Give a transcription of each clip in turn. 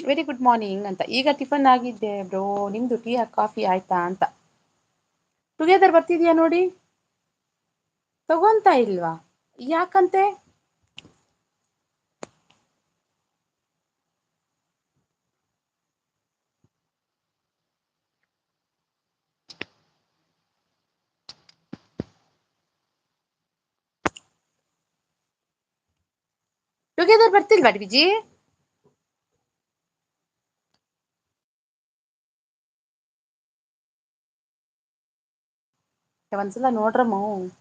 Very good morning ಅಂತ. ಈಗ tiffin ಆಗಿದ್ದೆ ಬ್ರೋ, ನಿಮ್ದು ಟೀ ಕಾಫಿ ಆಯ್ತಾ ಅಂತ. ಟುಗೆದರ್ ಬರ್ತಿದ್ಯಾ ನೋಡಿ. ತಗೊಂತಾ ಇಲ್ವಾ? ಯಾಕಂತೆ? ಟುಗೆದರ್ ಬರ್ತಿಲ್ವಾ ವಿಜಿ? ಒಂದ್ಸಲ ನೋಡ್ರಮ್ಮ,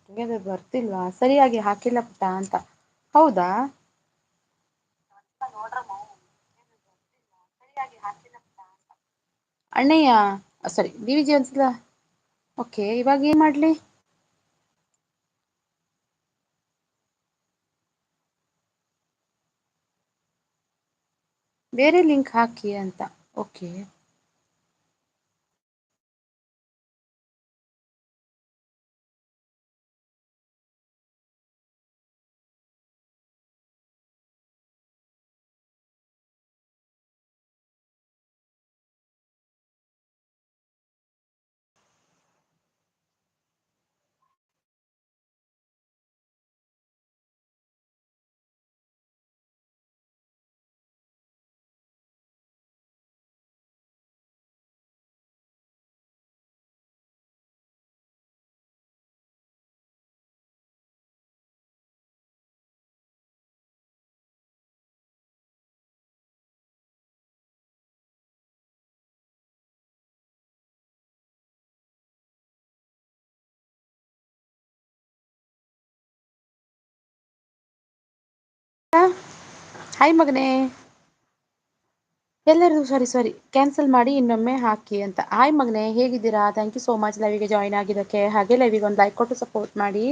ಟುಗೆದರ್ ಬರ್ತಿಲ್ವಾ, ಸರಿಯಾಗಿ ಹಾಕಿಲ್ಲ ಪುಟ್ಟ ಅಂತ. ಹೌದಾ? ಅಣ್ಣಯ್ಯ ಸರಿ ಡಿ.ವಿ.ಜಿ ಒಂದ್ಸಲ. ಓಕೆ, ಇವಾಗ ಏನ್ ಮಾಡ್ಲಿ? ಬೇರೆ ಲಿಂಕ್ ಹಾಕಿ ಅಂತ. ಓಕೆ. ಹಾಯ್ ಮಗನೇ. ಎಲ್ಲರೂ ಸಾರಿ ಸಾರಿ ಕ್ಯಾನ್ಸಲ್ ಮಾಡಿ ಇನ್ನೊಮ್ಮೆ ಹಾಕಿ ಅಂತ. ಹಾಯ್ ಮಗನೆ, ಹೇಗಿದ್ದೀರಾ? ಥ್ಯಾಂಕ್ ಯು ಸೋ ಮಚ್ ಲೈವಿಗೆ ಜಾಯ್ನ್ ಆಗಿದ್ದಕ್ಕೆ. ಹಾಗೆ ಲೈವಿಗೆ ಒಂದು ಲೈಕ್ ಕೊಟ್ಟು ಸಪೋರ್ಟ್ ಮಾಡಿ.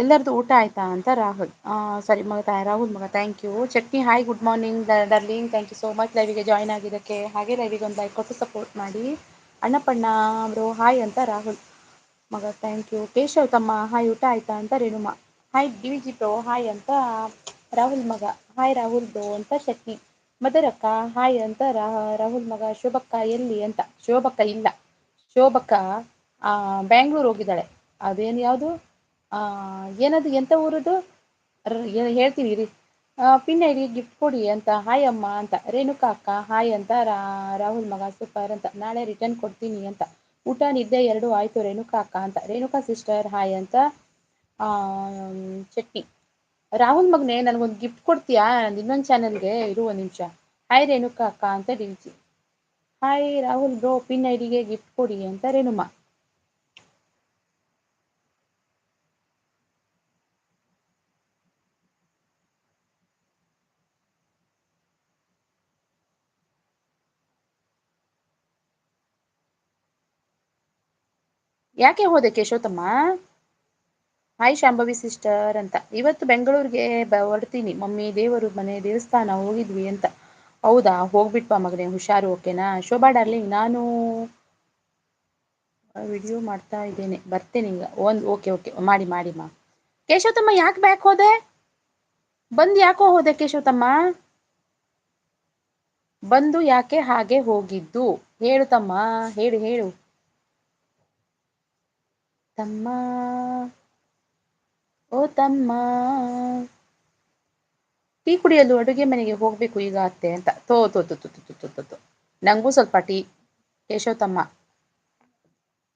ಎಲ್ಲರದು ಊಟ ಆಯ್ತಾ ಅಂತ ರಾಹುಲ್. ಸರಿ ಮಗ, ರಾಹುಲ್ ಮಗ, ಥ್ಯಾಂಕ್ ಯು. ಚಟ್ನಿ hi, good morning darling, thank you so much ಲೈವಿಗೆ ಜಾಯ್ನ್ ಆಗಿದ್ದಕ್ಕೆ. ಹಾಗೆ ಲೈವಿಗೆ ಒಂದು ಲೈಕ್ ಕೊಟ್ಟು ಸಪೋರ್ಟ್ ಮಾಡಿ. ಅಣ್ಣಪ್ಪಣ್ಣ ಬ್ರೋ ಹಾಯ್ ಅಂತ ರಾಹುಲ್ ಮಗ, ಥ್ಯಾಂಕ್ ಯು. ಕೇಶವ್ ತಮ್ಮ ಹಾಯ್, ಊಟ ಆಯ್ತಾ ಅಂತ ರೇಣುಮಾ. ಹಾಯ್ ಡಿ.ವಿ.ಜಿ ಬ್ರೋ ಹಾಯ್ ಅಂತ ರಾಹುಲ್ ಮಗ. ಹಾಯ್ ರಾಹುಲ್ ಬ್ರೋ ಅಂತ ಶಕ್ತಿ. ಮದರಕ್ಕ ಹಾಯ್ ಅಂತ ರಾಹುಲ್ ಮಗ. ಶೋಭಕ್ಕ ಎಲ್ಲಿ ಅಂತ. ಶೋಭಕ್ಕ ಇಲ್ಲ, ಶೋಭಕ್ಕ ಬ್ಯಾಂಗ್ಳೂರ್ ಹೋಗಿದ್ದಾಳೆ. ಅದೇನು ಯಾವುದು ಏನದು, ಎಂತ ಊರದು ಹೇಳ್ತೀನಿ ರೀ. ಪಿನ್ ಐಡಿ ಗಿಫ್ಟ್ ಕೊಡಿ ಅಂತ. ಹಾಯ್ ಅಮ್ಮ ಅಂತ ರೇಣುಕಾ ಅಕ್ಕ ಹಾಯ್ ಅಂತ ರಾಹುಲ್ ಮಗ. ಸೂಪರ್ ಅಂತ. ನಾಳೆ ರಿಟರ್ನ್ ಕೊಡ್ತೀನಿ ಅಂತ. ಊಟ ನಿದ್ದೆ ಎರಡು ಆಯ್ತು ರೇಣುಕಾ ಅಕ್ಕ ಅಂತ. ರೇಣುಕಾ ಸಿಸ್ಟರ್ ಹಾಯ್ ಅಂತ ಚಟ್ನಿ. ರಾಹುಲ್ ಮಗನೇ, ನನಗೊಂದು ಗಿಫ್ಟ್ ಕೊಡ್ತೀಯಾ ಇನ್ನೊಂದು ಚಾನಲ್ಗೆ? ಇರು ಒಂದು ನಿಮಿಷ. ಹಾಯ್ ರೇಣುಕಾ ಅಕ್ಕ ಅಂತ DVG. Hi Rahul bro, pin ಐಡಿಗೆ ಗಿಫ್ಟ್ ಕೊಡಿ ಅಂತ ರೇಣುಮಾ. ಯಾಕೆ ಹೋದೆ ಕೇಶವತಮ್ಮ? ಹಾಯ್ ಶಾಂಭವಿ ಸಿಸ್ಟರ್ ಅಂತ. ಇವತ್ತು ಬೆಂಗಳೂರಿಗೆ ಹೊರಡ್ತೀನಿ ಮಮ್ಮಿ, ದೇವರು ಮನೆ ದೇವಸ್ಥಾನ ಹೋಗಿದ್ವಿ ಅಂತ. ಹೌದಾ, ಹೋಗ್ಬಿಟ್ವಾ ಮಗನೇ, ಹುಷಾರು. ಓಕೆನಾ ಶೋಭಾ ಡಾರ್ಲಿಂಗ್? ನಾನು ವಿಡಿಯೋ ಮಾಡ್ತಾ ಇದ್ದೇನೆ, ಬರ್ತೇನೆ ಈಗ. ಓಕೆ ಓಕೆ, ಮಾಡಿ ಮಾಡಿಮ್ಮ. ಕೇಶವತಮ್ಮ ಯಾಕೆ ಬ್ಯಾಕ್ ಹೋದೆ? ಬಂದು ಯಾಕೋ ಹೋದೆ ಕೇಶವತಮ್ಮ? ಬಂದು ಯಾಕೆ ಹಾಗೆ ಹೋಗಿದ್ದು ಹೇಳು ತಮ್ಮ, ಹೇಳು ಹೇಳು ತಮ್ಮ. ಓ ತಮ್ಮ, ಟೀ ಕುಡಿಯಲು ಅಡುಗೆ ಮನೆಗೆ ಹೋಗ್ಬೇಕು ಈಗ ಅತ್ತೆ ಅಂತ. ತೋ ತೋ ತೋ ತೋ ತೋ ತೋ ತೋ ನಂಗೂ ಸ್ವಲ್ಪ ಟೀ ಕೇಶವತಮ್ಮ,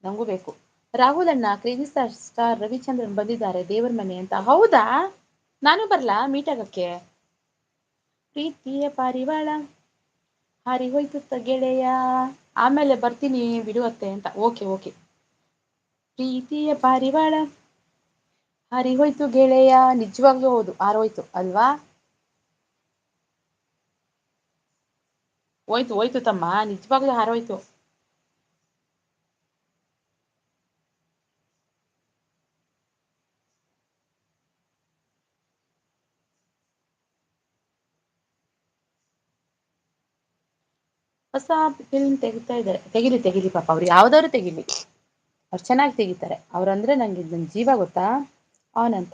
ನಂಗೂ ಬೇಕು. ರಾಹುಲ್ ಅಣ್ಣ, ಕ್ರೇಜಿ ಸ್ಟಾರ್ ರವಿಚಂದ್ರನ್ ಬಂದಿದ್ದಾರೆ ದೇವರ ಮನೆ ಅಂತ. ಹೌದಾ, ನಾನು ಬರ್ಲಾ ಮೀಟ್ ಆಗಕ್ಕೆ? ಪ್ರೀತಿಯ ಪಾರಿವಾಳ ಹಾರಿ ಹೋಯ್ತು ಗೆಳೆಯ, ಆಮೇಲೆ ಬರ್ತೀನಿ ಬಿಡುವತ್ತೆ ಅಂತ. Okay okay. ಪ್ರೀತಿಯ ಪಾರಿವಾಳ ಹಾರಿ ಹೋಯ್ತು ಗೆಳೆಯ. ನಿಜವಾಗ್ಲೂ ಹೌದು, ಹಾರೋಯ್ತು ಅಲ್ವಾ? ಹೋಯ್ತು ಹೋಯ್ತು ತಮ್ಮ, ನಿಜವಾಗ್ಲೂ ಹಾರೋಯ್ತು. ಹೊಸ ಫಿಲ್ಮ್ ತೆಗಿತಾ ಇದ್ದಾರೆ. ತೆಗಿಲಿ ತೆಗಿಲಿ ಪಾಪ, ಅವ್ರು ಯಾವ್ದಾದ್ರು ತೆಗಿಲಿ, ಅವ್ರು ಚೆನ್ನಾಗಿ ತೆಗಿತಾರೆ. ಅವ್ರಂದ್ರೆ ನಂಗೆ ನನ್ನ ಜೀವ, ಗೊತ್ತಾ ಅವನಂತ.